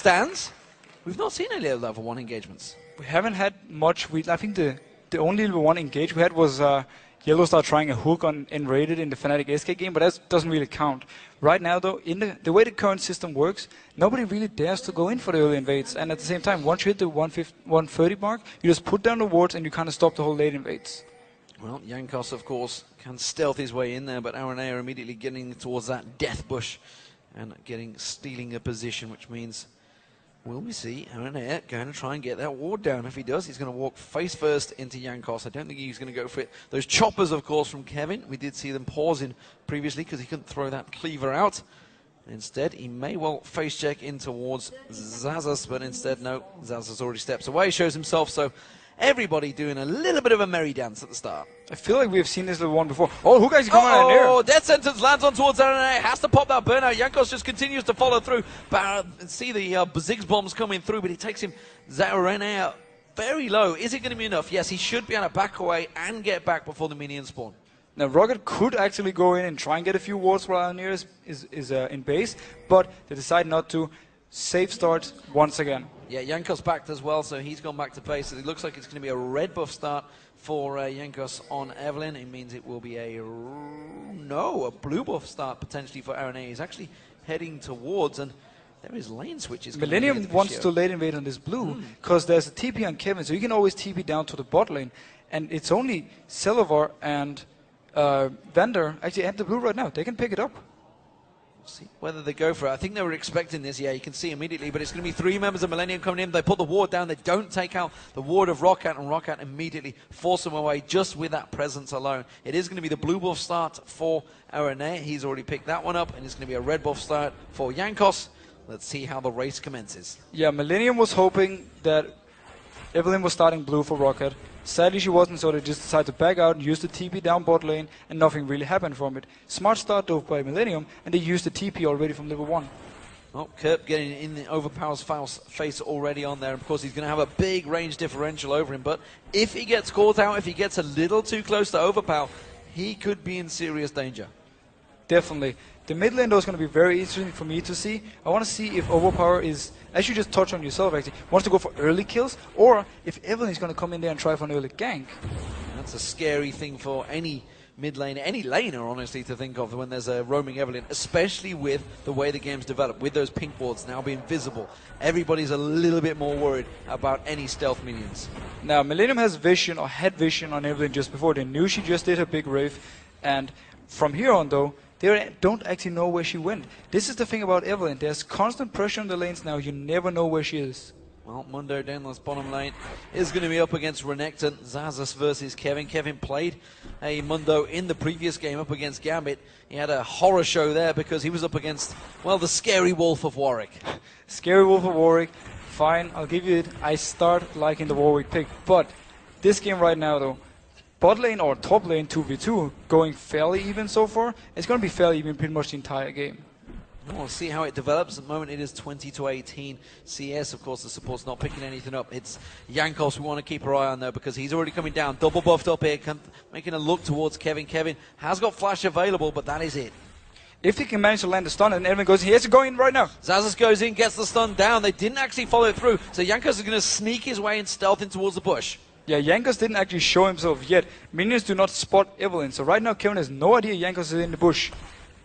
stands, we've not seen any level 1 engagements. We haven't had much. I think the only level 1 engage we had was Yellow Star trying a hook on Enrated in the Fnatic SK game, but that doesn't really count. Right now, though, in the way the current system works, nobody really dares to go in for the early invades. And at the same time, once you hit the 130 mark, you just put down the wards and you kind of stop the whole late invades. Well, Jankos, of course, can stealth his way in there, but RNA are immediately getting towards that death bush and stealing a position, which means, will we see RNA going to try and get that ward down? If he does, he's going to walk face first into Jankos. I don't think he's going to go for it. Those choppers, of course, from Kevin. We did see them pausing previously because he couldn't throw that cleaver out. Instead, he may well face check in towards Xaxus, but instead, no. Xaxus already steps away, shows himself, so everybody doing a little bit of a merry dance at the start. I feel like we've seen this level 1 before. Oh, who guys coming out in there? Oh, Death Sentence lands on towards RNA. Has to pop that burnout. Jankos just continues to follow through. See the Ziggs bombs coming through, but he takes him RNA very low. Is it going to be enough? Yes, he should be able to back away and get back before the minions spawn. Now, ROCCAT could actually go in and try and get a few wards while RNA is in base, but they decide not to. Safe start once again. Yeah, Jankos backed as well, so he's gone back to base. It looks like it's going to be a red buff start for Jankos on Evelynn. It means it will be a blue buff start potentially for RNA. He's actually heading towards, and there is lane switches. Millenium wants to late invade on this blue because there's a TP on Kevin, so you can always TP down to the bot lane, and it's only Celavar and Vander actually at the blue right now. They can pick it up. See whether they go for it. I think they were expecting this. Yeah, you can see immediately, but it's going to be 3 members of Millenium coming in. They put the ward down. They don't take out the ward of ROCCAT, and ROCCAT immediately force them away just with that presence alone. It is going to be the blue buff start for RNA. He's already picked that one up, and it's going to be a red buff start for Jankos. Let's see how the race commences. Yeah, Millenium was hoping that Evelynn was starting blue for ROCCAT. Sadly, she wasn't, so they just decided to back out and use the TP down bot lane, and nothing really happened from it. Smart start, though, by Millenium, and they used the TP already from level 1. Oh, Kerp getting in the Overpower's face already on there. Of course, he's going to have a big range differential over him, but if he gets caught out, if he gets a little too close to Overpower, he could be in serious danger. Definitely. The mid lane, though, is going to be very interesting for me to see. I want to see if Overpower is, as you just touched on yourself, actually, wants to go for early kills, or if Evelynn is going to come in there and try for an early gank. That's a scary thing for any mid lane, any laner, honestly, to think of when there's a roaming Evelynn, especially with the way the game's developed, with those pink boards now being visible. Everybody's a little bit more worried about any stealth minions. Now, Millenium has vision, or had vision on Evelynn just before. They knew she just did her big rave, and from here on, though, they don't actually know where she went. This is the thing about Evelynn. There's constant pressure on the lanes now. You never know where she is. Well, Mundo down this bottom lane is going to be up against Renekton. Xaxus versus Kevin. Kevin played a Mundo in the previous game up against Gambit. He had a horror show there because he was up against, well, the scary wolf of Warwick. Scary wolf of Warwick. Fine, I'll give you it. I start liking the Warwick pick. But this game right now, though, bot lane or top lane 2v2 going fairly even so far. It's going to be fairly even pretty much the entire game. We'll see how it develops. At the moment it is 20-18 CS. Of course the support's not picking anything up. It's Jankos we want to keep our eye on though because he's already coming down. Double buffed up here, making a look towards Kevin. Kevin has got flash available, but that is it. If he can manage to land the stun and everyone goes, he has to go in right now. Xaxus goes in, gets the stun down. They didn't actually follow it through. So Jankos is going to sneak his way and stealth in towards the bush. Yeah, Jankos didn't actually show himself yet. Minions do not spot Evelynn, so right now Kevin has no idea Jankos is in the bush.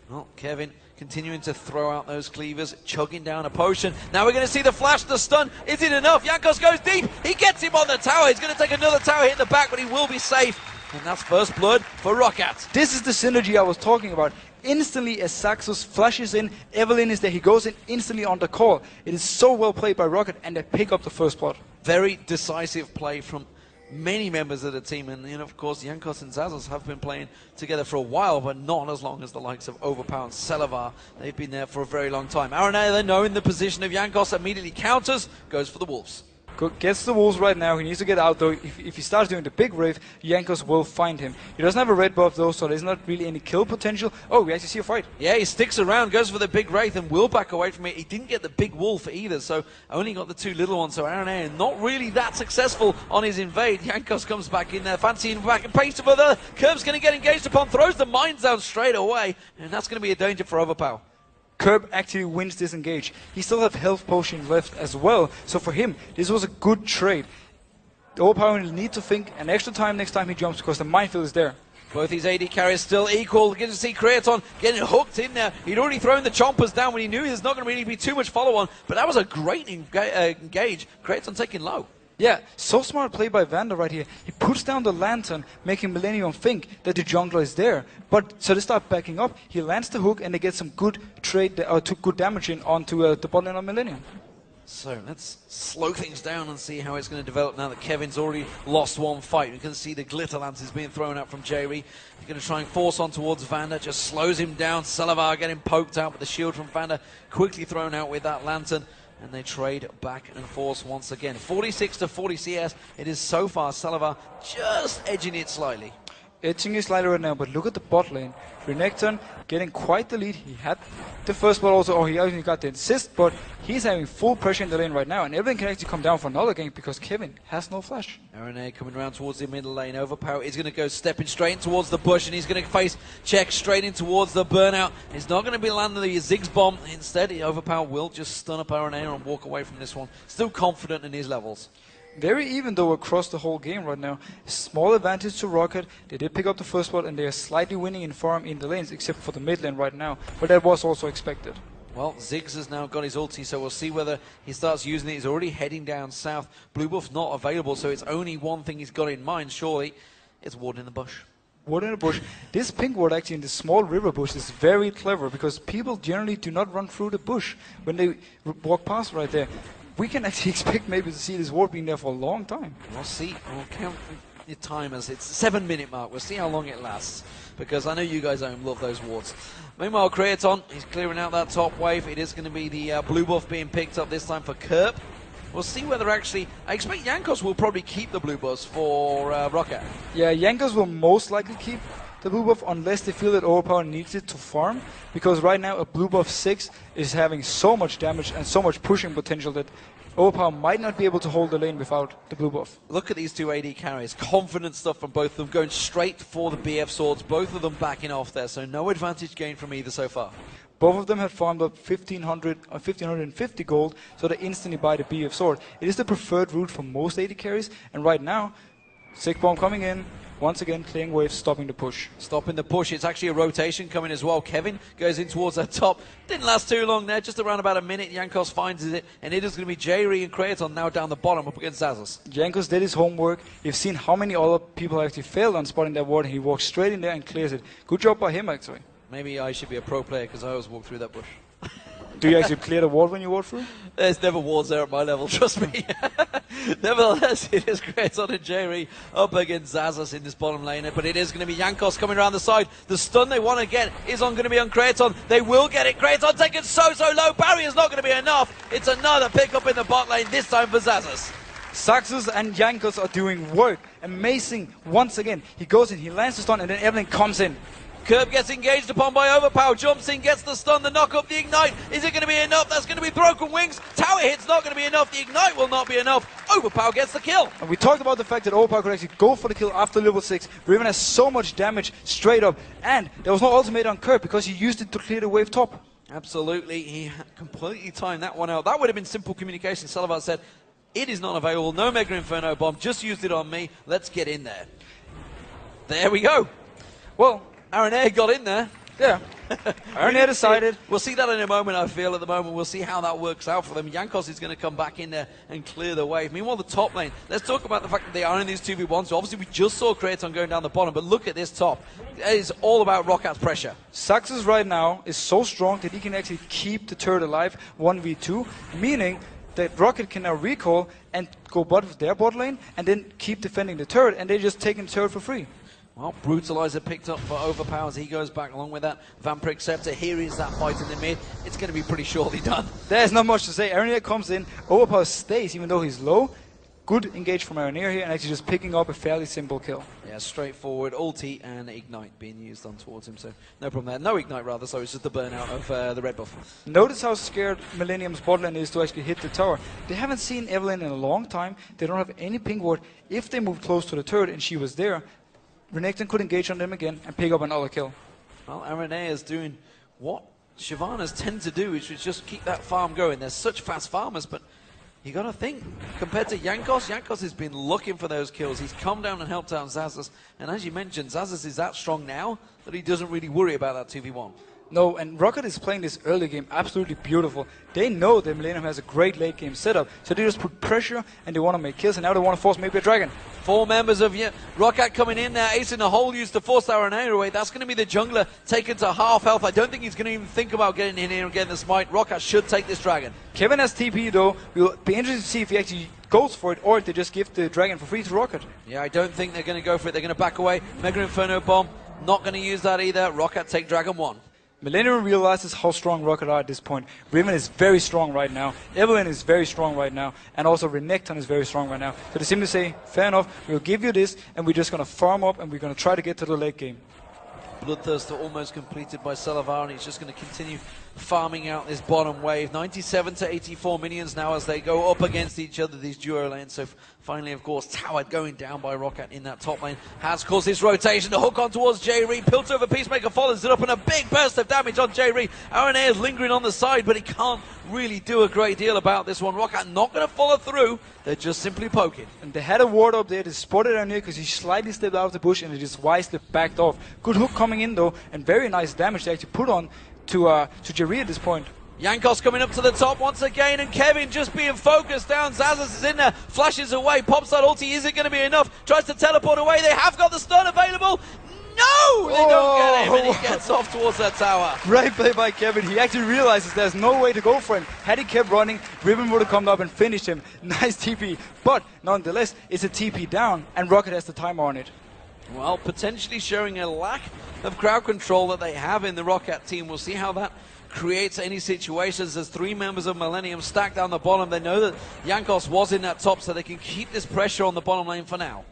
Well, Kevin continuing to throw out those cleavers, chugging down a potion. Now we're going to see the flash, the stun. Is it enough? Jankos goes deep. He gets him on the tower. He's going to take another tower hit in the back, but he will be safe. And that's first blood for ROCCAT. This is the synergy I was talking about. Instantly as Xaxus flashes in, Evelynn is there. He goes in instantly on the call. It is so well played by ROCCAT, and they pick up the first blood. Very decisive play from many members of the team, and of course Jankos and Xaxus have been playing together for a while, but not as long as the likes of Overpower and Celavar. They've been there for a very long time. RNA, they know in the position of Jankos, immediately counters, goes for the wolves. Gets the wolves right now. He needs to get out though. If he starts doing the big rave, Jankos will find him. He doesn't have a red buff though, so there's not really any kill potential. Oh, we actually see a fight. Yeah, he sticks around, goes for the big wraith and will back away from it. He didn't get the big wolf either, so only got the two little ones. So RNA not really that successful on his invade. Jankos comes back in there, fancying back and pace for the Curb's going to get engaged upon, throws the mines down straight away, and that's going to be a danger for Overpower. Curb actually wins this engage. He still have health potion left as well, so for him, this was a good trade. The overpower will need to think an extra time next time he jumps because the minefield is there. Both these AD carriers still equal. Getting to see Kraton getting hooked in there. He'd already thrown the chompers down when he knew there's not going to really be too much follow-on, but that was a great engage. Kraton taking low. Yeah, so smart play by Vander right here. He puts down the lantern, making Millenium think that the jungler is there. But so they start backing up. He lands the hook, and they get some good good damage in onto the bot lane of Millenium. So let's slow things down and see how it's going to develop now that Kevin's already lost one fight. You can see the glitter lances being thrown out from j He's going to try and force on towards Vander, just slows him down. Salavar getting poked out, but the shield from Vander quickly thrown out with that lantern. And they trade back and forth once again. 46 to 40 CS. It is so far Salavar just edging it slightly. Edging it slightly right now, but look at the bot lane. Renekton getting quite the lead. He had the first ball also, he only got the assist, but he's having full pressure in the lane right now, and everything can actually come down for another game because Kevin has no flash. RNA coming around towards the middle lane. Overpower is going to go stepping straight in towards the bush, and he's going to face check straight in towards the burnout. He's not going to be landing the Ziggs bomb. Instead, Overpower will just stun up RNA and walk away from this one. Still confident in his levels. Very even though across the whole game right now. Small advantage to ROCCAT. They did pick up the first spot and they are slightly winning in farm in the lanes except for the mid lane right now. But that was also expected. Well, Ziggs has now got his ulti, so we'll see whether he starts using it. He's already heading down south. Blue buff not available, so it's only one thing he's got in mind, surely. It's ward in the bush. Ward in the bush. This pink ward actually in the small river bush is very clever because people generally do not run through the bush when they walk past right there. We can actually expect maybe to see this ward being there for a long time. We'll see. We'll count the timers. It's 7-minute mark. We'll see how long it lasts, because I know you guys don't love those wards. Meanwhile, Kraton, he's clearing out that top wave. It is going to be the blue buff being picked up this time for Kerp. We'll see whether actually... I expect Jankos will probably keep the blue buffs for ROCCAT. Yeah, Jankos will most likely keep the blue buff unless they feel that Overpower needs it to farm, because right now a blue buff 6 is having so much damage and so much pushing potential that Overpower might not be able to hold the lane without the blue buff. Look at these two AD carries. Confident stuff from both of them, going straight for the BF swords, both of them backing off there, so no advantage gained from either so far. Both of them have farmed up 1,500 or 1,550 gold, so they instantly buy the BF sword. It is the preferred route for most AD carries, and right now, Sick Bomb coming in, once again clearing waves, stopping the push. Stopping the push. It's actually a rotation coming as well. Kevin goes in towards that top. Didn't last too long there, just around about a minute. Jankos finds it, and it is going to be j and Kraton now down the bottom up against Zazas. Jankos did his homework. You've seen how many other people actually failed on spotting that ward, and he walks straight in there and clears it. Good job by him, actually. Maybe I should be a pro player because I always walk through that bush. Do you actually clear the ward when you walk through? There's never wards there at my level, trust me. Nevertheless, it is Kraton and j up against Zazas in this bottom lane, but it is going to be Jankos coming around the side. The stun they want to get is going to be on Kraton. They will get it. Kraton taken so low. Barrier's not going to be enough. It's another pickup in the bot lane, this time for Zazas. Saxus and Jankos are doing work. Amazing once again. He goes in, he lands the stun, and then Evelyn comes in. Kerb gets engaged upon by Overpower, jumps in, gets the stun, the knock up, the ignite. Is it going to be enough? That's going to be broken wings. Tower hit's not going to be enough. The ignite will not be enough. Overpower gets the kill. And we talked about the fact that Overpower could actually go for the kill after level 6. Riven has so much damage straight up. And there was no ultimate on Kerb because he used it to clear the wave top. Absolutely. He completely timed that one out. That would have been simple communication. Salavar said, it is not available. No Mega Inferno bomb. Just used it on me. Let's get in there. There we go. Well, RNA got in there. Yeah. RNA decided. We'll see that in a moment, I feel, at the moment. We'll see how that works out for them. Jankos is going to come back in there and clear the wave. Meanwhile, the top lane. Let's talk about the fact that they are in these 2v1s. So obviously, we just saw Kraton going down the bottom, but look at this top. It is all about ROCCAT's pressure. Saxus right now is so strong that he can actually keep the turret alive 1v2, meaning that ROCCAT can now recall and go with their bot lane and then keep defending the turret, and they're just taking the turret for free. Well, Brutalizer picked up for Overpower as he goes back along with that Vampiric Scepter. Here is that fight in the mid. It's going to be pretty shortly done. There's not much to say. Aranir comes in. Overpower stays even though he's low. Good engage from Aranir here and actually just picking up a fairly simple kill. Yeah, straightforward. Ulti and Ignite being used on towards him, so no problem there. No Ignite rather, so it's just the burnout of the red buff. Notice how scared Millennium's bot lane is to actually hit the tower. They haven't seen Evelyn in a long time. They don't have any ping ward. If they move close to the turret and she was there, Renekton could engage on them again and pick up another kill. Well, RNA is doing what Shyvana's tend to do is just keep that farm going. They're such fast farmers, but you got to think, compared to Jankos, Jankos has been looking for those kills. He's come down and helped out Xaxus. And as you mentioned, Xaxus is that strong now that he doesn't really worry about that 2v1. No, and ROCCAT is playing this early game absolutely beautiful. They know that Millenium has a great late game setup, so they just put pressure and they want to make kills, and now they want to force maybe a dragon. 4 members of ROCCAT coming in there. Ace in the hole used to force the RNA away. That's going to be the jungler taken to half health. I don't think he's going to even think about getting in here and getting the smite. ROCCAT should take this dragon. Kevin has TP though. We'll be interested to see if he actually goes for it or if they just give the dragon for free to ROCCAT. Yeah, I don't think they're going to go for it. They're going to back away. Mega Inferno Bomb, not going to use that either. ROCCAT take dragon 1. Millenium realizes how strong ROCCAT are at this point. Riven is very strong right now. Evelyn is very strong right now. And also Renekton is very strong right now. So they simply say, fair enough, we'll give you this, and we're just going to farm up, and we're going to try to get to the late game. Bloodthirster almost completed by Salavar, and he's just going to continue farming out this bottom wave. 97 to 84 minions now as they go up against each other, these duo lanes. So finally, of course, tower going down by ROCCAT in that top lane has caused this rotation. The hook on towards j Ree. Piltover Peacemaker follows it up, and a big burst of damage on j Ree. RNA is lingering on the side, but he can't really do a great deal about this one. ROCCAT not going to follow through. They're just simply poking. And they had a ward up there. They spotted Arne because he slightly stepped out of the bush and they just wisely backed off. Good hook coming in though, and very nice damage they actually put on to j Ree at this point. Jankos coming up to the top once again, and Kevin just being focused down. Xaxus is in there, flashes away, pops that ulti. Is it going to be enough? Tries to teleport away. They have got the stun available. No! They don't get him, and he gets off towards that tower. Great play by Kevin. He actually realizes there's no way to go for him. Had he kept running, Riven would have come up and finished him. Nice TP. But nonetheless, it's a TP down, and ROCCAT has the timer on it. Well, potentially showing a lack of crowd control that they have in the ROCCAT team. We'll see how that creates any situations. There's 3 members of Millenium stacked down the bottom. They know that Jankos was in that top, so they can keep this pressure on the bottom lane for now.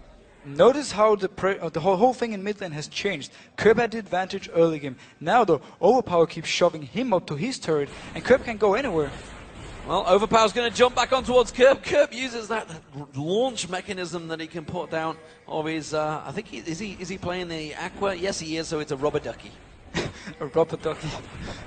Notice how the whole thing in mid lane has changed. Curb had the advantage early game. Now though, Overpower keeps shoving him up to his turret, and Curb can't go anywhere. Well, Overpower's going to jump back on towards Curb. Curb uses that launch mechanism that he can put down of his, I think, is he playing the Aqua? Yes, he is, so it's a rubber ducky. A rubber ducky.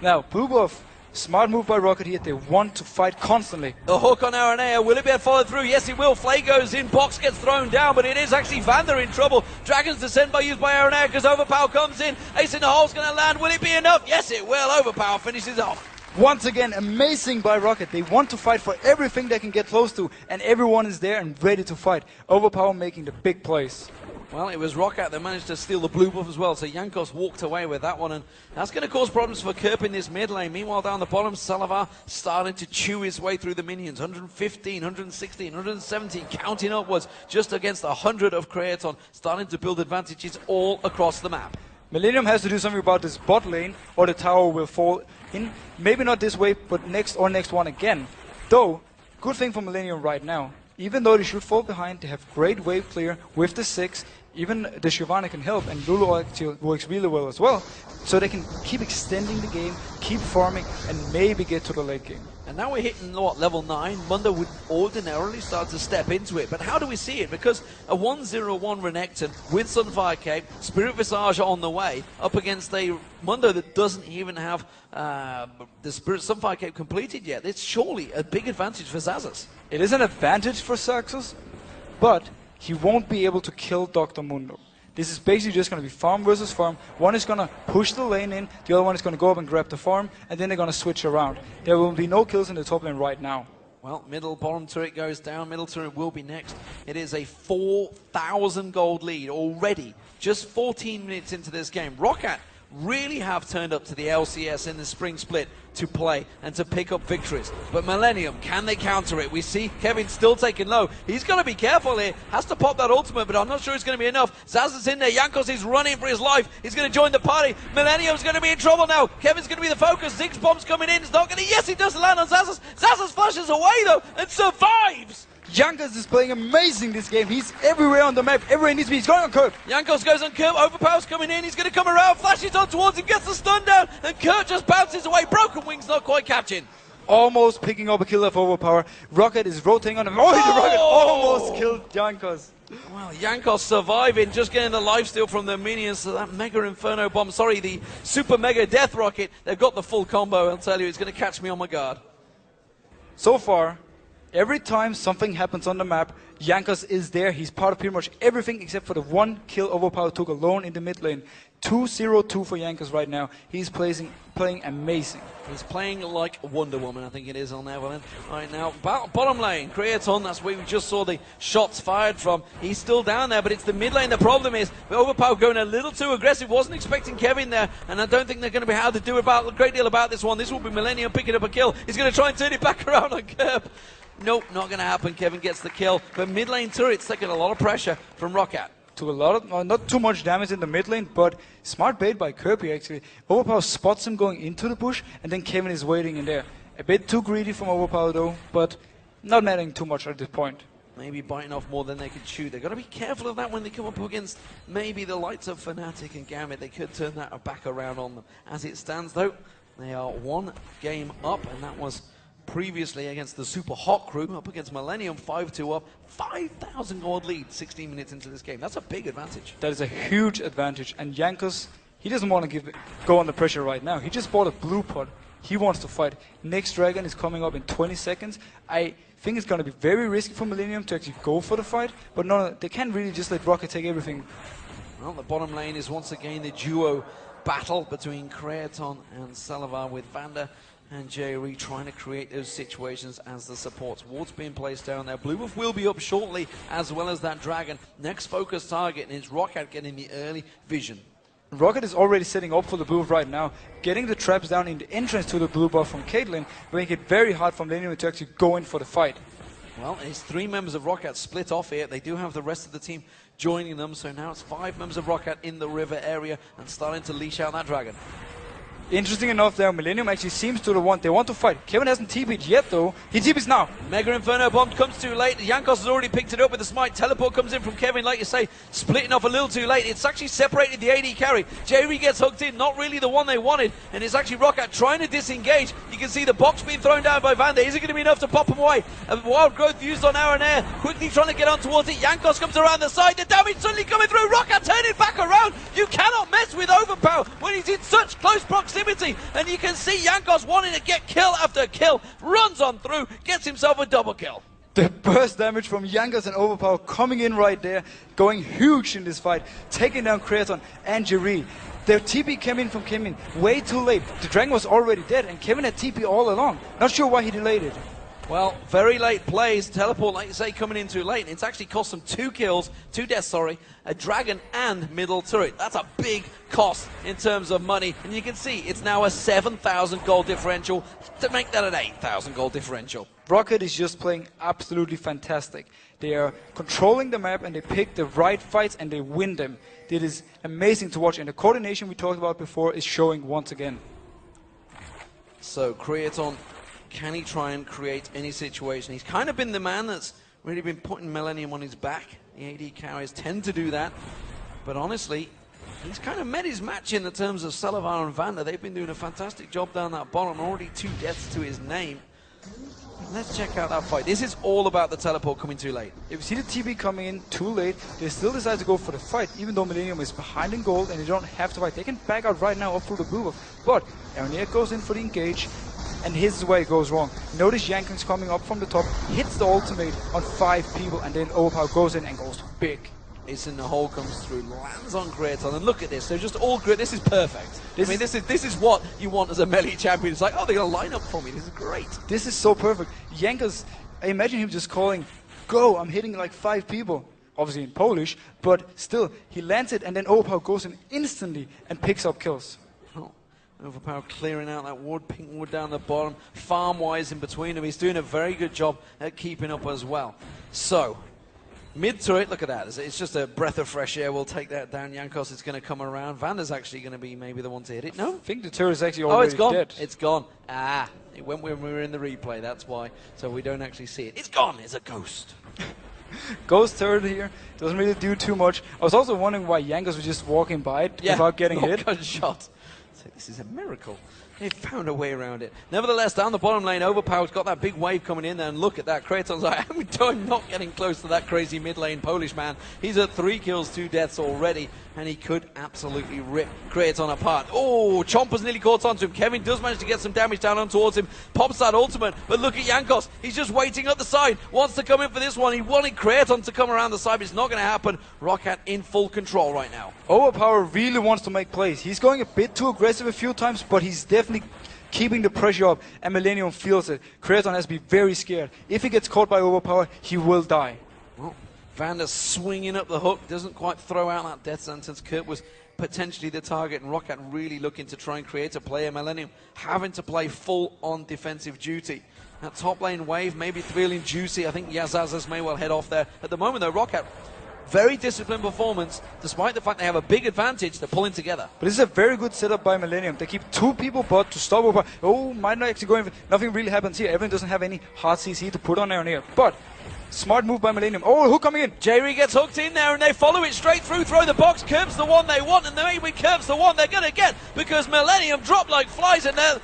Now, Blue Buff, smart move by ROCCAT here. They want to fight constantly. The hook on Aranea, will it be a follow through? Yes, he will. Flay goes in, Box gets thrown down, but it is actually Vander in trouble. Dragon's Descent used by Aranea because Overpower comes in. Ace in the hole's going to land. Will it be enough? Yes, it will. Overpower finishes off. Once again, amazing by ROCCAT. They want to fight for everything they can get close to, and everyone is there and ready to fight. Overpower making the big plays. Well, it was ROCCAT that managed to steal the blue buff as well, so Jankos walked away with that one, and that's going to cause problems for Kerp in this mid lane. Meanwhile, down the bottom, Salavar starting to chew his way through the minions. 115, 116, 117, counting upwards, just against 100 of Creaton, starting to build advantages all across the map. Millenium has to do something about this bot lane, or the tower will fall in. Maybe not this way, but next one again. Though, good thing for Millenium right now. Even though they should fall behind, they have great wave clear with the 6. Even the Shyvana can help, and Lulu actually works really well as well. So they can keep extending the game, keep farming, and maybe get to the late game. And now we're hitting, what, level 9? Mundo would ordinarily start to step into it. But how do we see it? Because a 1-0-1 Renekton with Sunfire Cape, Spirit Visage on the way, up against a Mundo that doesn't even have the Sunfire Cape completed yet. It's surely a big advantage for Xaxus. It is an advantage for Xaxus, but he won't be able to kill Dr. Mundo. This is basically just going to be farm versus farm. One is going to push the lane in, the other one is going to go up and grab the farm, and then they're going to switch around. There will be no kills in the top lane right now. Well, middle, bottom turret goes down. Middle turret will be next. It is a 4,000 gold lead already, just 14 minutes into this game. ROCCAT really have turned up to the LCS in the spring split to play and to pick up victories. But Millenium, can they counter it? We see Kevin still taking low. He's got to be careful here. Has to pop that ultimate, but I'm not sure it's going to be enough. Xaxus in there. Jankos is running for his life. He's going to join the party. Millenium's going to be in trouble now. Kevin's going to be the focus. Zig's bomb's coming in. It's not going to... Yes, he does land on Xaxus. Xaxus flashes away, though, and survives. Jankos is playing amazing this game. He's everywhere on the map. Everywhere he needs to be. He's going on Kurt. Jankos goes on Kurt. Overpower's coming in. He's going to come around. Flashes on towards him. Gets the stun down. And Kurt just bounces away. Broken Wing's not quite catching. almost picking up a kill of Overpower. ROCCAT is rotating on him. Oh, the ROCCAT almost killed Jankos. Well, Jankos surviving, just getting the lifesteal from the minions. So that Mega Inferno Bomb, sorry, the Super Mega Death Rocket, they've got the full combo. I'll tell you, it's going to catch me on my guard. So far, every time something happens on the map, Jankos is there. He's part of pretty much everything except for the one kill Overpower took alone in the mid lane. 2-0-2 for Jankos right now. He's playing amazing. He's playing like Wonder Woman, I think it is, on Evelyn. Right now, bottom lane, Creaton, that's where we just saw the shots fired from. He's still down there, but it's the mid lane. The problem is, Overpower going a little too aggressive. Wasn't expecting Kevin there, and I don't think they're going to be able to do a great deal about this one. This will be Millenium picking up a kill. He's going to try and turn it back around on Kerb. Nope, not going to happen. Kevin gets the kill, but mid lane turret's taking a lot of pressure from ROCCAT. Took a lot of, not too much damage in the mid lane, but smart bait by Kirby actually. Overpower spots him going into the bush, and then Kevin is waiting in there. A bit too greedy from Overpower though, but not mattering too much at this point. Maybe biting off more than they could chew. They've got to be careful of that when they come up against maybe the likes of Fnatic and Gambit. They could turn that back around on them. As it stands though, they are one game up, and that was previously against the Super Hot crew, up against Millenium, 5-2 up, 5,000 gold lead, 16 minutes into this game. That's a big advantage. That is a huge advantage, and Jankos, he doesn't want to go under pressure right now. He just bought a blue pot. He wants to fight. Next Dragon is coming up in 20 seconds. I think it's going to be very risky for Millenium to actually go for the fight, but no, they can't really just let ROCCAT take everything. Well, the bottom lane is once again the duo battle between Creaton and Salavar, with Vander and j rieg trying to create those situations as the supports. Ward's being placed down there. Blue buff will be up shortly, as well as that Dragon. Next focus target, and it's ROCCAT getting the early vision. ROCCAT is already setting up for the blue buff right now, getting the traps down in the entrance to the blue buff from Caitlyn, making it very hard for Millenium to actually go in for the fight. Well, it's 3 members of ROCCAT split off here. They do have the rest of the team joining them, so now it's 5 members of ROCCAT in the river area and starting to leash out that Dragon. Interesting enough there, Millenium actually seems to want to fight. Kevin hasn't TP'd yet though. He TP's now. Mega Inferno Bomb comes too late. Jankos has already picked it up with the smite. Teleport comes in from Kevin, like you say, splitting off a little too late. It's actually separated the AD carry. j rieg gets hooked in, not really the one they wanted, and it's actually ROCCAT trying to disengage. You can see the box being thrown down by Vander. Is it going to be enough to pop him away? A wild growth used on Air, quickly trying to get on towards it. Jankos comes around the side. The damage suddenly coming through. ROCCAT turning back around. You cannot mess with Overpower when he's in such close proximity, and you can see Jankos wanting to get kill after kill, runs on through, gets himself a double kill. The burst damage from Jankos and Overpower coming in right there, going huge in this fight, taking down Creaton and j rieg. Their TP came in way too late. The Dragon was already dead, and Kevin had TP all along. Not sure why he delayed it. Well, very late plays, teleport, like you say, coming in too late. It's actually cost them 2 kills, 2 deaths, a Dragon and middle turret. That's a big cost in terms of money. And you can see it's now a 7,000 gold differential to make that an 8,000 gold differential. ROCCAT is just playing absolutely fantastic. They are controlling the map, and they pick the right fights and they win them. It is amazing to watch, and the coordination we talked about before is showing once again. So Creaton, can he try and create any situation? He's kind of been the man that's really been putting Millenium on his back. The AD carriers tend to do that. But honestly, he's kind of met his match in the terms of Salavar and Vander. They've been doing a fantastic job down that bottom. Already 2 deaths to his name. Let's check out that fight. This is all about the teleport coming too late. If you see the TP coming in too late, they still decide to go for the fight, even though Millenium is behind in gold and they don't have to fight. They can back out right now up through the blue buff. But Air goes in for the engage, and here's where it goes wrong. Notice Jankos coming up from the top, hits the ultimate on 5 people, and then Overpower goes in and goes big. It's in the hole, comes through, lands on Creaton, and look at this. They're just all great. This is perfect. This is what you want as a melee champion. It's like, oh, they're going to line up for me. This is great. This is so perfect. Jankos, I imagine him just calling, go, I'm hitting like 5 people. Obviously in Polish, but still, he lands it, and then Overpower goes in instantly and picks up kills. Oh, Overpower clearing out that ward, pink ward down the bottom, farm-wise in between them. He's doing a very good job at keeping up as well. So, mid-turret, look at that. It's just a breath of fresh air. We'll take that down. Jankos is going to come around. Vander's actually going to be maybe the one to hit it. No? I think the turret is actually already dead. Oh, it's gone. It's gone. Ah, it went when we were in the replay. That's why. So we don't actually see it. It's gone. It's a ghost. Ghost turret here. Doesn't really do too much. I was also wondering why Jankos was just walking by it without getting hit. Got shot. So this is a miracle. They found a way around it. Nevertheless, down the bottom lane, Overpower's got that big wave coming in there, and look at that. Kraton's like, I'm not getting close to that crazy mid lane Polish man. He's at 3 kills, 2 deaths already, and he could absolutely rip Kraton apart. Oh, Chomper's nearly caught onto him. Kevin does manage to get some damage down on towards him. Pops that ultimate, but look at Jankos. He's just waiting up the side. Wants to come in for this one. He wanted Kraton to come around the side, but it's not going to happen. ROCCAT in full control right now. Overpower really wants to make plays. He's going a bit too aggressive a few times, but he's definitely keeping the pressure up, and Millenium feels it. Kraton has to be very scared. If he gets caught by Overpower, he will die. Well, Vander swinging up the hook, doesn't quite throw out that death sentence. Kurt was potentially the target, and ROCCAT really looking to try and create a player. Millenium having to play full-on defensive duty. That top lane wave maybe feeling juicy. I think Yazazas may well head off there. At the moment, though, ROCCAT, very disciplined performance, despite the fact they have a big advantage. They're pulling together. But this is a very good setup by Millenium. They keep 2 people bot to stop over. Oh, might not actually go in. Nothing really happens here. Everyone doesn't have any hard CC to put on there and here. But smart move by Millenium. Oh, hook coming in. j gets hooked in there, and they follow it straight through. Throw the box. Curb's the one they want, and maybe Curb's the one they're going to get, because Millenium drop like flies, and their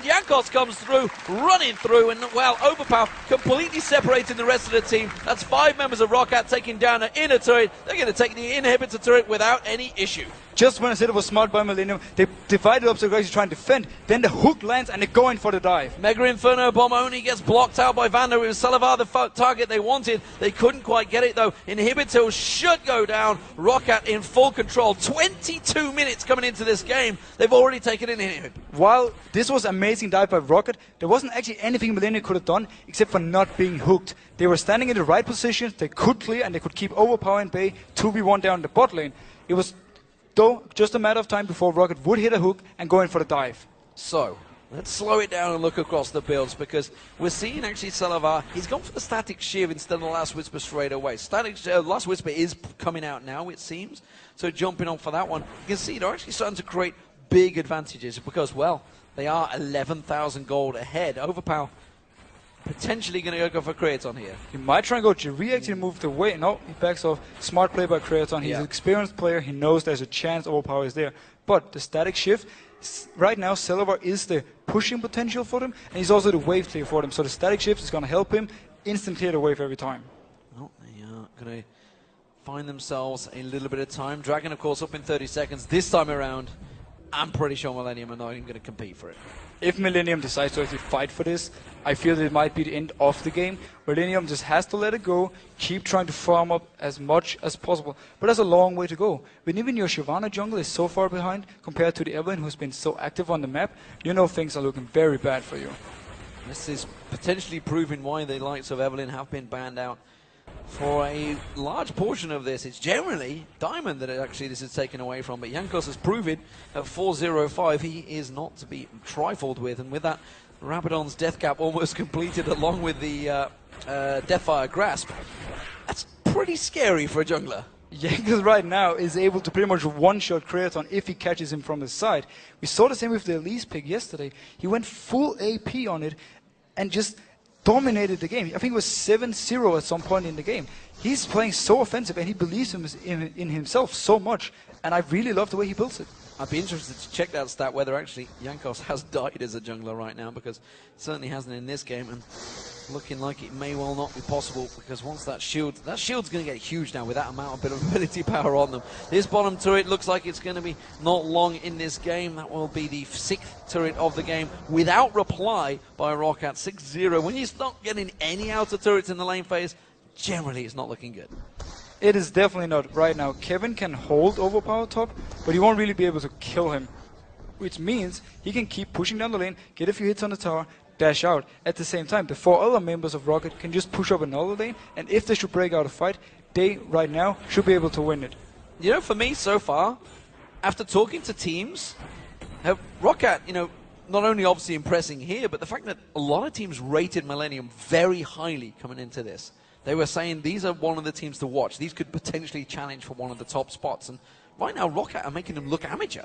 Jankos comes through, running through, and well, Overpower completely separating the rest of the team. That's 5 members of ROCCAT taking down an inner turret. They're going to take the inhibitor turret without any issue. Just when I said it was smart by Millenium, they divided up so guys try and defend. Then the hook lands and they're going for the dive. Mega Inferno bomb only gets blocked out by Vander. It was Salavar the target they wanted. They couldn't quite get it though. Inhibitor should go down. ROCCAT in full control. 22 minutes coming into this game. They've already taken an inhib. While this was amazing dive by ROCCAT, there wasn't actually anything Millenium could have done except for not being hooked. They were standing in the right positions. They could clear and they could keep Overpower in bay 2v1 down the bot lane. It was though just a matter of time before ROCCAT would hit a hook and go in for the dive. So, let's slow it down and look across the builds, because we're seeing actually Salavar, he's gone for the Static Shiv instead of the Last Whisper straight away. Last Whisper is coming out now, it seems, so jumping on for that one. You can see they're actually starting to create big advantages, because, well, they are 11,000 gold ahead. Overpower potentially going to go for Kraton here. He might try and go. Jiri actually moved away. No, he backs off. Smart play by Kraton. He's an experienced player. He knows there's a chance Overpower is there. But the static shift, right now, Salavar is the pushing potential for them, and he's also the wave clear for them. So the static shift is going to help him instant clear the wave every time. Well, they are going to find themselves a little bit of time. Dragon, of course, up in 30 seconds. This time around, I'm pretty sure Millenium are not even going to compete for it. If Millenium decides to actually fight for this, I feel that it might be the end of the game. Millenium just has to let it go, keep trying to farm up as much as possible. But that's a long way to go. When even your Shyvana jungle is so far behind compared to the Evelyn, who's been so active on the map, you know things are looking very bad for you. This is potentially proving why the likes of Evelyn have been banned out for a large portion of this. It's generally Diamond that actually this is taken away from, but Jankos has proven at 4-0-5 he is not to be trifled with, and with that Rabadon's death cap almost completed along with the Deathfire Grasp, that's pretty scary for a jungler. Jankos right now is able to pretty much one-shot Kraton if he catches him from the side. We saw the same with the Elise pick yesterday. He went full AP on it and just dominated the game. I think it was 7-0 at some point in the game. He's playing so offensive and he believes in himself so much, and I really love the way he builds it. I'd be interested to check that stat, whether actually Jankos has died as a jungler right now, because it certainly hasn't in this game, and looking like it may well not be possible, because once that shield's going to get huge now with that amount of ability power on them. This bottom turret looks like it's going to be not long in this game. That will be the 6th turret of the game without reply by ROCCAT. 6-0. When you start getting any outer turrets in the lane phase, generally it's not looking good. It is definitely not right now. Kevin can hold Overpower top, but he won't really be able to kill him, which means he can keep pushing down the lane, get a few hits on the tower, dash out. At the same time, the 4 other members of ROCCAT can just push up another lane, and if they should break out a fight, they right now should be able to win it. You know, for me so far, after talking to teams, ROCCAT, you know, not only obviously impressing here, but the fact that a lot of teams rated Millenium very highly coming into this. They were saying these are one of the teams to watch. These could potentially challenge for one of the top spots. And right now, ROCCAT are making them look amateur.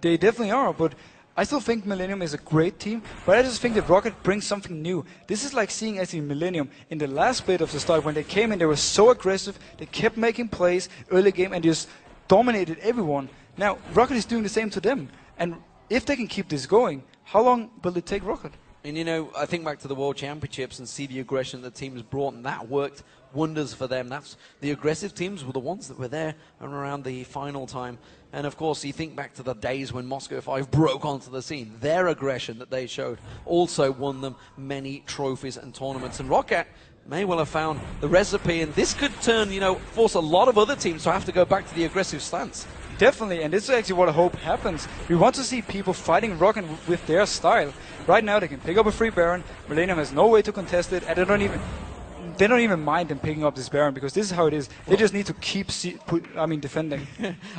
They definitely are, but I still think Millenium is a great team. But I just think that ROCCAT brings something new. This is like seeing actually Millenium in the last bit of the start. When they came in, they were so aggressive. They kept making plays early game and just dominated everyone. Now, ROCCAT is doing the same to them. And if they can keep this going, how long will it take ROCCAT? And you know, I think back to the World Championships and see the aggression the teams brought, and that worked wonders for them. That's the aggressive teams were the ones that were there and around the final time. And of course, you think back to the days when Moscow 5 broke onto the scene. Their aggression that they showed also won them many trophies and tournaments. And ROCCAT may well have found the recipe, and this could turn, you know, force a lot of other teams to have to go back to the aggressive stance. Definitely, and this is actually what I hope happens. We want to see people fighting ROCCAT with their style. Right now, they can pick up a free Baron. Millenium has no way to contest it, and they don't even mind them picking up this Baron, because this is how it is. They just need to keep defending.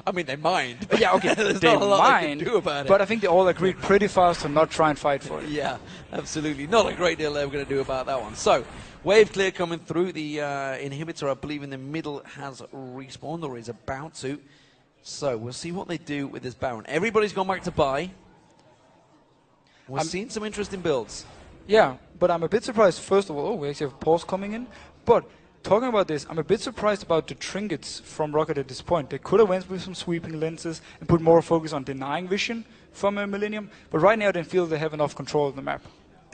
I mean, they mind. Yeah, okay, There's they not a lot mind, they can do about it. But I think they all agreed pretty fast to not try and fight for it. Yeah, absolutely. Not a great deal they were going to do about that one. So, wave clear coming through. The inhibitor, I believe, in the middle has respawned, or is about to. So, we'll see what they do with this Baron. Everybody's gone back to buy. We're seeing some interesting builds. Yeah, but I'm a bit surprised, first of all, we actually have pause coming in. But talking about this, I'm a bit surprised about the trinkets from ROCCAT at this point. They could have went with some sweeping lenses and put more focus on denying vision from Millenium. But right now they feel they have enough control of the map.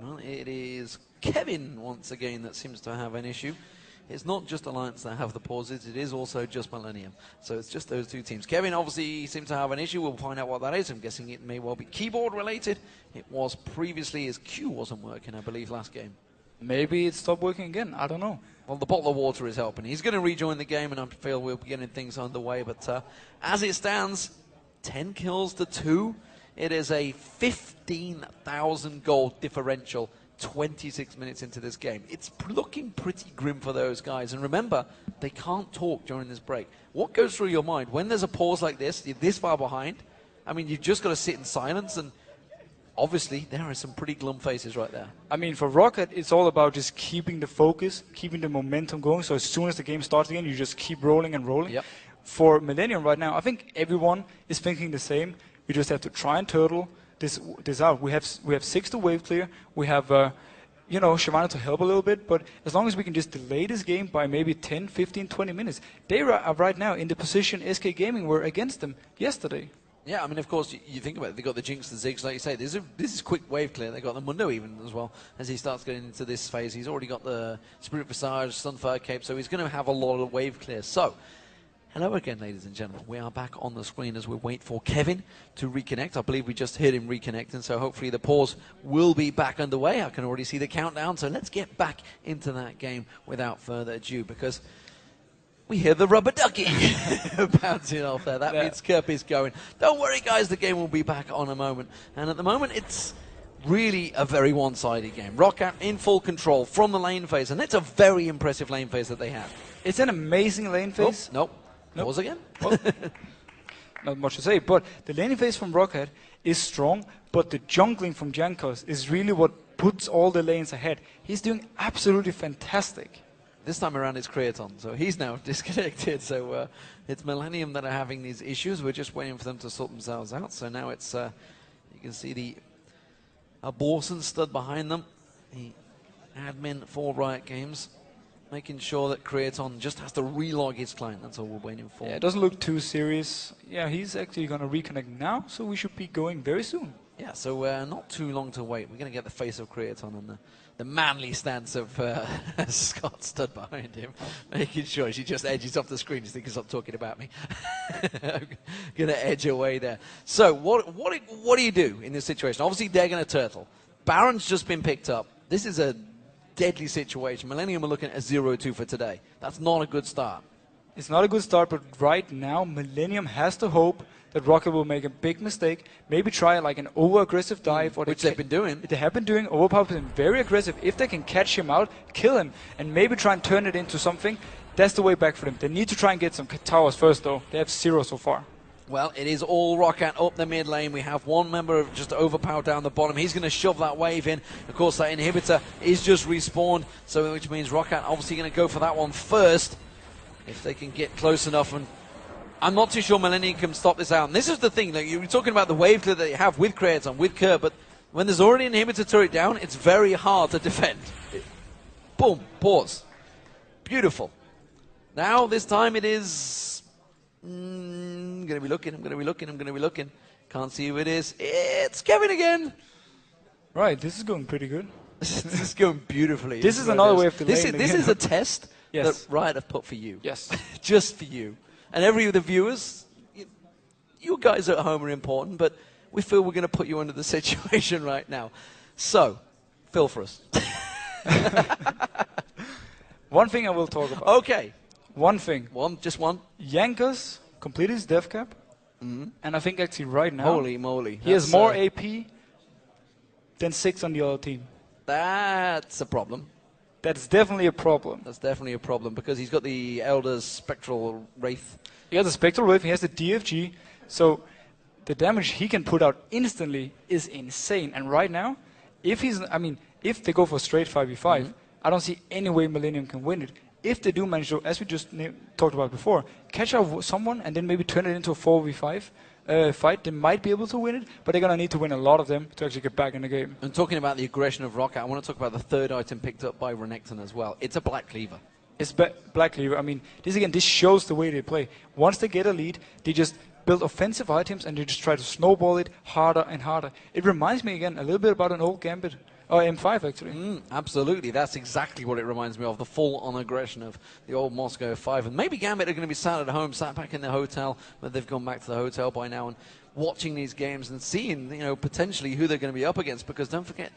Well, it is Kevin, once again, that seems to have an issue. It's not just Alliance that have the pauses, it is also just Millenium. So it's just those two teams. Kevin obviously seems to have an issue. We'll find out what that is. I'm guessing it may well be keyboard related. It was previously, his Q wasn't working, I believe, last game. Maybe it stopped working again. I don't know. Well, the bottle of water is helping. He's going to rejoin the game, and I feel we'll be getting things underway. But as it stands, 10 kills to 2. It is a 15,000 gold differential 26 minutes into this game. It's looking pretty grim for those guys. And remember, they can't talk during this break. What goes through your mind when there's a pause like this, you're this far behind? I mean, you've just got to sit in silence, and obviously there are some pretty glum faces right there. I mean, for ROCCAT, it's all about just keeping the focus, keeping the momentum going. So as soon as the game starts again, you just keep rolling and rolling. Yep. For Millenium right now, I think everyone is thinking the same. We just have to try and turtle this out. We have 6 to wave clear. We have Shyvana to help a little bit, but as long as we can just delay this game by maybe 10, 15, 20 minutes, they are right now in the position SK Gaming were against them yesterday. Yeah, I mean, of course, you think about it. They got the Jinx, the Ziggs, like you say. This is quick wave clear. They got the Mundo even as well as he starts getting into this phase. He's already got the Spirit Visage, Sunfire Cape, so he's going to have a lot of wave clear. So, hello again, ladies and gentlemen. We are back on the screen as we wait for Kevin to reconnect. I believe we just heard him reconnecting, so hopefully the pause will be back underway. I can already see the countdown, so let's get back into that game without further ado, because we hear the rubber ducky bouncing off there. That means Kerp is going. Don't worry, guys, the game will be back on a moment. And at the moment, it's really a very one-sided game. ROCCAT in full control from the lane phase, and it's a very impressive lane phase that they have. It's an amazing lane phase. Nope. Pause again. Well, not much to say, but the lane phase from ROCCAT is strong, but the jungling from Jankos is really what puts all the lanes ahead. He's doing absolutely fantastic. This time around it's Creaton, so he's now disconnected. So it's Millenium that are having these issues. We're just waiting for them to sort themselves out. So now it's, you can see the Borson stood behind them, the admin for Riot Games, making sure that Creaton just has to relog his client. That's all we're waiting for. Yeah, it doesn't look too serious. Yeah, he's actually going to reconnect now, so we should be going very soon. Yeah, so not too long to wait. We're going to get the face of Creaton and the manly stance of Scott stood behind him, making sure she just edges off the screen. He's thinking, stop talking about me. I'm going to edge away there. So what do you do in this situation? Obviously, they're going to turtle. Baron's just been picked up. This is a deadly situation. Millenium are looking at a 0-2 for today. That's not a good start. It's not a good start, but right now, Millenium has to hope that ROCCAT will make a big mistake, maybe try like an over-aggressive dive. Which they've been doing. They have been doing. Overpower's been very aggressive. If they can catch him out, kill him, and maybe try and turn it into something, that's the way back for them. They need to try and get some towers first, though. They have 0 so far. Well, it is all ROCCAT up the mid lane. We have one member of just overpowered down the bottom. He's going to shove that wave in. Of course, that inhibitor is just respawned, so which means ROCCAT obviously going to go for that one first. If they can get close enough, and I'm not too sure Millenium can stop this out. And this is the thing, like you were talking about the wave clear that you have with Creaton, with Kerr, but when there's already an inhibitor turret down, it's very hard to defend. Boom, pause. Beautiful. Now, this time it is... I'm going to be looking. Can't see who it is. It's Kevin again. Right, this is going pretty good. This is going beautifully. This is another way of delaying. This is a test yes. that Riot have put for you. Yes. Just for you. And every of the viewers, you guys at home are important, but we feel we're going to put you under the situation right now. So, fill for us. One thing I will talk about. Okay. One thing. Just one. Jankos completed his dev cap. And I think actually right now, holy moly, he has more AP than 6 on the other team. That's a problem. That's definitely a problem. That's definitely a problem because he's got the Elder's Spectral Wraith. He has the Spectral Wraith, he has the DFG, so the damage he can put out instantly is insane. And right now, if they go for straight 5v5, I don't see any way Millenium can win it. If they do manage to, as we just talked about before, catch out someone and then maybe turn it into a 4v5 fight, they might be able to win it, but they're going to need to win a lot of them to actually get back in the game. And talking about the aggression of ROCCAT, I want to talk about the third item picked up by Renekton as well. It's a Black Cleaver. It's Black Cleaver. I mean, this shows the way they play. Once they get a lead, they just build offensive items and they just try to snowball it harder and harder. It reminds me again a little bit about an old Gambit. Or M5, actually. Absolutely. That's exactly what it reminds me of, the full-on aggression of the old Moscow 5. And maybe Gambit are going to be sat at home, sat back in their hotel, but they've gone back to the hotel by now and watching these games and seeing, potentially who they're going to be up against. Because don't forget,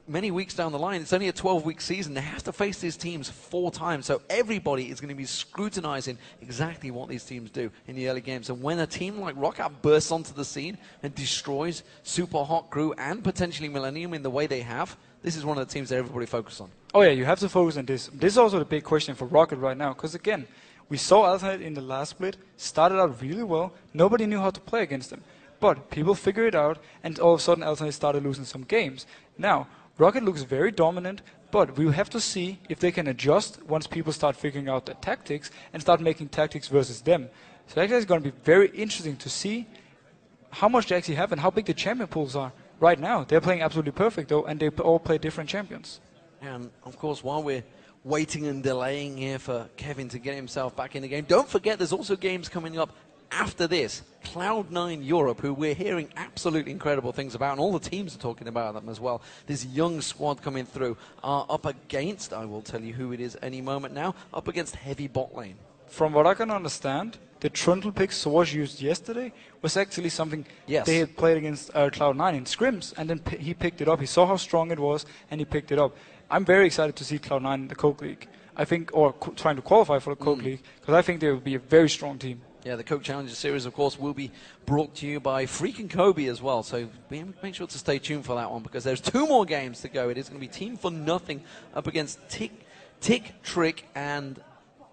many weeks down the line, it's only a 12-week season. They have to face these teams 4 times. So everybody is going to be scrutinizing exactly what these teams do in the early games. And when a team like ROCCAT bursts onto the scene and destroys Super Hot Crew and potentially Millenium in the way they have, this is one of the teams that everybody focuses on. Oh yeah, you have to focus on this. This is also the big question for ROCCAT right now. Because again, we saw Alternate in the last split, started out really well. Nobody knew how to play against them. But people figured it out, and all of a sudden Alternate started losing some games. Now, ROCCAT looks very dominant, but we have to see if they can adjust once people start figuring out their tactics and start making tactics versus them. So actually it's going to be very interesting to see how much they actually have and how big the champion pools are. Right now, they're playing absolutely perfect, though, and they all play different champions. And, of course, while we're waiting and delaying here for Kevin to get himself back in the game, don't forget there's also games coming up after this. Cloud9 Europe, who we're hearing absolutely incredible things about, and all the teams are talking about them as well. This young squad coming through are up against, I will tell you who it is any moment now, up against heavy bot lane. From what I can understand, the Trundle pick Source used yesterday was actually something they had played against Cloud9 in scrims, and then he picked it up. He saw how strong it was, and he picked it up. I'm very excited to see Cloud9 in the Coke League. I think, or trying to qualify for the Coke League, because I think they will be a very strong team. Yeah, the Coke Challenger Series, of course, will be brought to you by Freaking Kobe as well. So make sure to stay tuned for that one, because there's 2 more games to go. It is going to be Team for Nothing up against Tick, Trick, and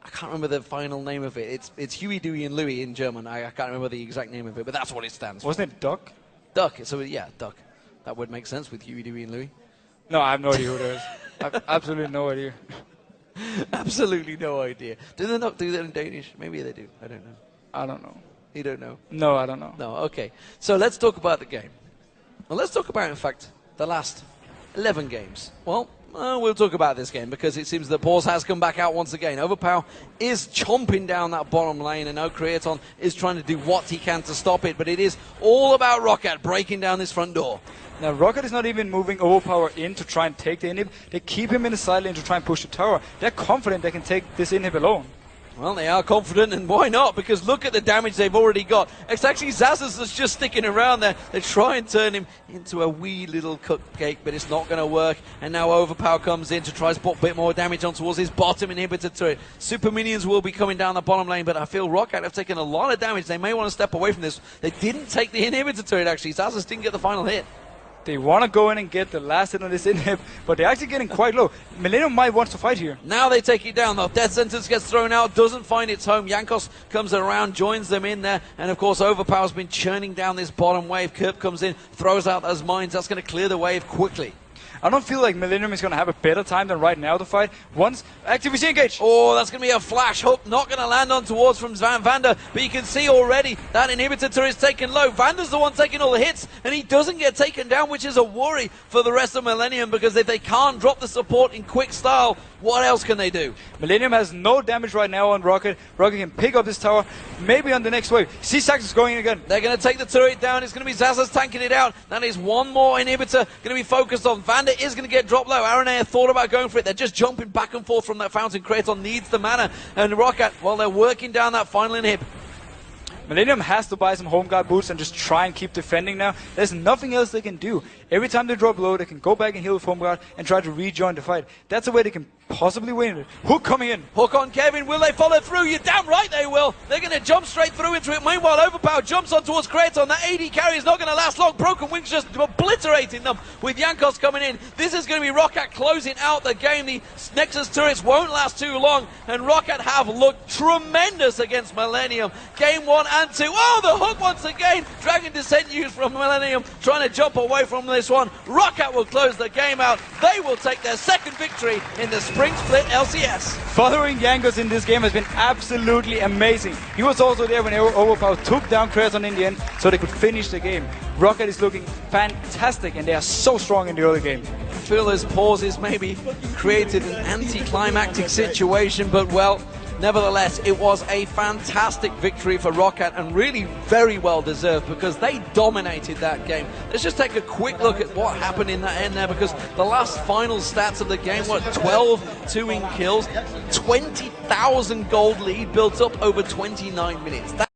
I can't remember the final name of it. It's Huey, Dewey, and Louie in German. I can't remember the exact name of it, but that's what it stands for. Wasn't it Duck? Duck. So, yeah, Duck. That would make sense with Huey, Dewey, and Louie. No, I have no idea who it is. I have absolutely no idea. Absolutely no idea. Do they not do that in Danish? Maybe they do. I don't know. I don't know. You don't know? No, I don't know. No, okay. So let's talk about the game. Well, let's talk about, in fact, the last 11 games. Well, we'll talk about this game because it seems that Pause has come back out once again. Overpower is chomping down that bottom lane, and no Creaton is trying to do what he can to stop it, but it is all about ROCCAT breaking down this front door. Now, ROCCAT is not even moving Overpower in to try and take the inhib. They keep him in the side lane to try and push the tower. They're confident they can take this inhib alone. Well, they are confident, and why not? Because look at the damage they've already got. It's actually Zazas that's just sticking around there. They try and turn him into a wee little cupcake, but it's not going to work. And now Overpower comes in to try to put a bit more damage on towards his bottom inhibitor turret. Super minions will be coming down the bottom lane, but I feel ROCCAT have taken a lot of damage. They may want to step away from this. They didn't take the inhibitor turret, actually. Zazas didn't get the final hit. They want to go in and get the last hit on this inhib, but they're actually getting quite low. Millenium might want to fight here. Now they take it down, though. Death Sentence gets thrown out, doesn't find its home. Jankos comes around, joins them in there, and of course Overpower's been churning down this bottom wave. Kerp comes in, throws out those mines. That's going to clear the wave quickly. I don't feel like Millenium is going to have a better time than right now to fight. Once activity engage. Oh, that's going to be a flash hook, not going to land on towards from Vander, but you can see already that inhibitor turret is taken low. Vander's the one taking all the hits, and he doesn't get taken down, which is a worry for the rest of Millenium, because if they can't drop the support in quick style, what else can they do? Millenium has no damage right now on ROCCAT. ROCCAT can pick up this tower, maybe on the next wave. C-Sax is going again. They're going to take the turret down. It's going to be Zaza's tanking it out. That is one more inhibitor going to be focused on. Vander is going to get dropped low. RNA thought about going for it. They're just jumping back and forth from that fountain. Kraton needs the mana. And ROCCAT, well, they're working down that final inhib. Millenium has to buy some home guard boots and just try and keep defending now. There's nothing else they can do. Every time they drop low, they can go back and heal with home guard and try to rejoin the fight. That's the way they can possibly win it. Hook coming in. Hook on Kevin. Will they follow through? You're damn right they will. They're going to jump straight through into it. Meanwhile, Overpower jumps on towards Kraton. That AD carry is not going to last long. Broken Wings just obliterating them with Jankos coming in. This is going to be ROCCAT closing out the game. The Nexus turrets won't last too long, and ROCCAT have looked tremendous against Millenium. Game 1 and 2. Oh, the hook once again. Dragon Descent used from Millenium, trying to jump away from this one. ROCCAT will close the game out. They will take their second victory in the Spring Split LCS. Following Jankos in this game has been absolutely amazing. He was also there when Overpower took down Kraton in the end, so they could finish the game. ROCCAT is looking fantastic, and they are so strong in the early game. Phil's pauses maybe created an anticlimactic situation, but well, nevertheless, it was a fantastic victory for ROCCAT, and really very well deserved, because they dominated that game. Let's just take a quick look at what happened in that end there, because the last final stats of the game were 12-2 in kills, 20,000 gold lead built up over 29 minutes.